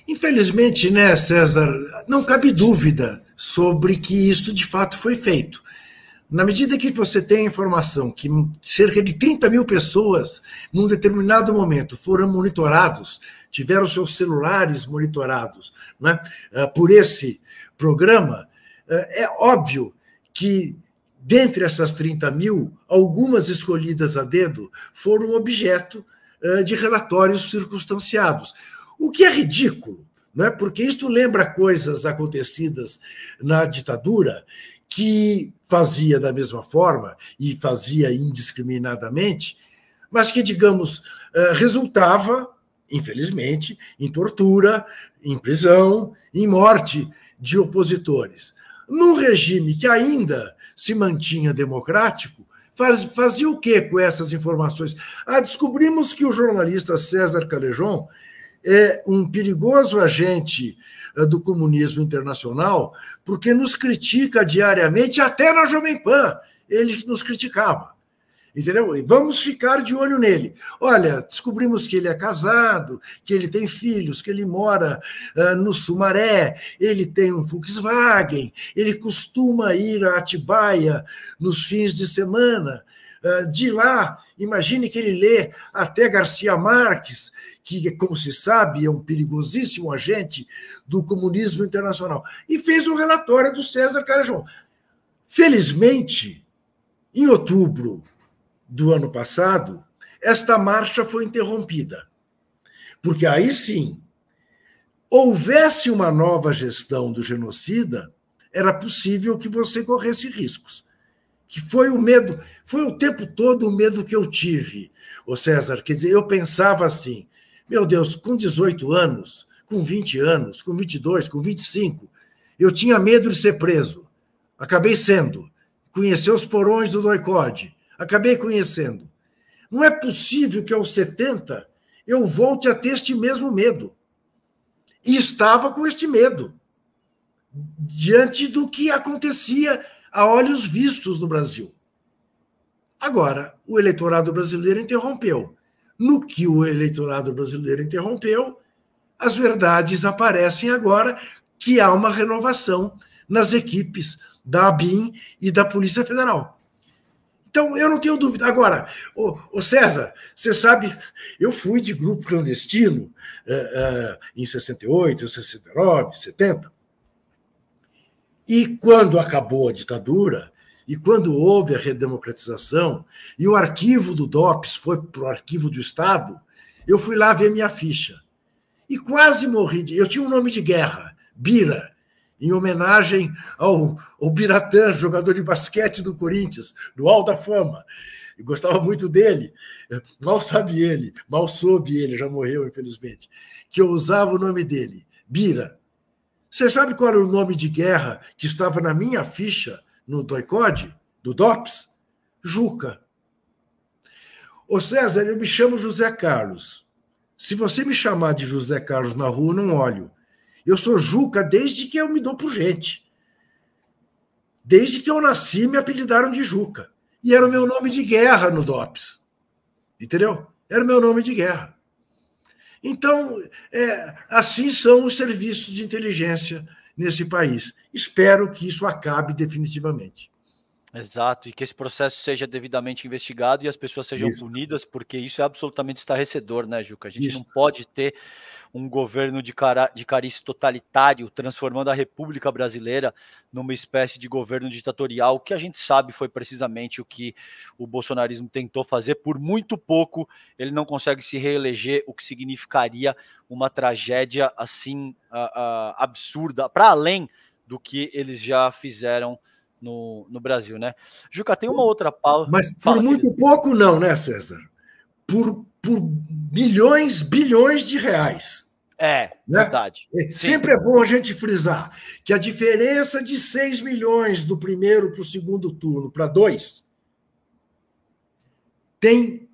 Infelizmente, né, César, não cabe dúvida sobre que isto de fato foi feito. Na medida que você tem a informação que cerca de 30 mil pessoas, num determinado momento, foram monitorados, tiveram seus celulares monitorados, né, por esse programa, é óbvio que, dentre essas 30 mil, algumas escolhidas a dedo foram objeto de relatórios circunstanciados. O que é ridículo, né? Porque isto lembra coisas acontecidas na ditadura, que fazia da mesma forma e fazia indiscriminadamente, mas que, digamos, resultava, infelizmente, em tortura, em prisão, em morte de opositores. Num regime que ainda se mantinha democrático, fazia o que com essas informações? Descobrimos que o jornalista César Callejon é um perigoso agente do comunismo internacional, porque nos critica diariamente, até na Jovem Pan, ele nos criticava. Entendeu? E vamos ficar de olho nele. Olha, descobrimos que ele é casado, que ele tem filhos, que ele mora no Sumaré, ele tem um Volkswagen, ele costuma ir a Atibaia nos fins de semana. De lá, imagine que ele lê até Garcia Marques, que, como se sabe, é um perigosíssimo agente do comunismo internacional. E fez um relatório do César Callejon. Felizmente, em outubro do ano passado, esta marcha foi interrompida. Porque aí sim, houvesse uma nova gestão do genocida, era possível que você corresse riscos. Que foi o medo, foi o tempo todo o medo que eu tive, ô César. Quer dizer, eu pensava assim, meu Deus, com 18 anos, com 20 anos, com 22, com 25, eu tinha medo de ser preso. Acabei sendo. Conhecer os porões do doicode. Acabei conhecendo. Não é possível que aos 70 eu volte a ter este mesmo medo. E estava com este medo, diante do que acontecia a olhos vistos no Brasil. Agora, o eleitorado brasileiro interrompeu. No que o eleitorado brasileiro interrompeu, as verdades aparecem agora que há uma renovação nas equipes da ABIN e da Polícia Federal. Então, eu não tenho dúvida. Agora, ô César, você sabe, eu fui de grupo clandestino em 68, 69, 70. E quando acabou a ditadura, e quando houve a redemocratização, e o arquivo do DOPS foi para o arquivo do Estado, eu fui lá ver minha ficha. E quase morri. Eu tinha um nome de guerra, Bira, em homenagem ao Biratã, jogador de basquete do Corinthians, do Hall da Fama. Eu gostava muito dele. Mal sabe ele, mal soube ele, já morreu, infelizmente, que eu usava o nome dele, Bira. Você sabe qual era o nome de guerra que estava na minha ficha no doicode, do DOPS? Juca. Ô César, eu me chamo José Carlos. Se você me chamar de José Carlos na rua, não olho. Eu sou Juca desde que eu me dou por gente. Desde que eu nasci, me apelidaram de Juca. E era o meu nome de guerra no DOPS. Entendeu? Era o meu nome de guerra. Então, assim são os serviços de inteligência nesse país. Espero que isso acabe definitivamente. Exato, e que esse processo seja devidamente investigado e as pessoas sejam punidas, porque isso é absolutamente estarrecedor, né, Juca? A gente não pode ter um governo de cariz totalitário transformando a República Brasileira numa espécie de governo ditatorial, que a gente sabe foi precisamente o que o bolsonarismo tentou fazer. Por muito pouco ele não consegue se reeleger, o que significaria uma tragédia assim absurda, para além do que eles já fizeram no Brasil, né? Juca, tem uma outra pauta. Mas por muito pouco não, né, César? Por milhões, bilhões de reais. Né? Verdade. Sempre é bom a gente frisar que a diferença de 6 milhões do primeiro para o segundo turno para 2 tem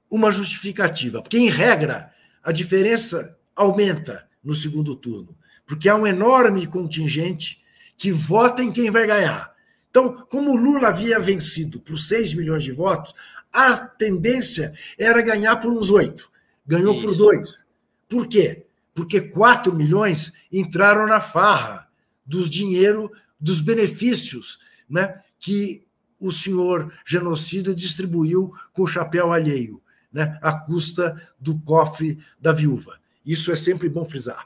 uma justificativa. Porque, em regra, a diferença aumenta no segundo turno, porque há um enorme contingente que vota em quem vai ganhar. Então, como o Lula havia vencido por 6 milhões de votos, a tendência era ganhar por uns 8. Ganhou por 2. Por quê? porque 4 milhões entraram na farra dos dinheiro, dos benefícios, né, que o senhor genocida distribuiu com o chapéu alheio, né, à custa do cofre da viúva. Isso é sempre bom frisar.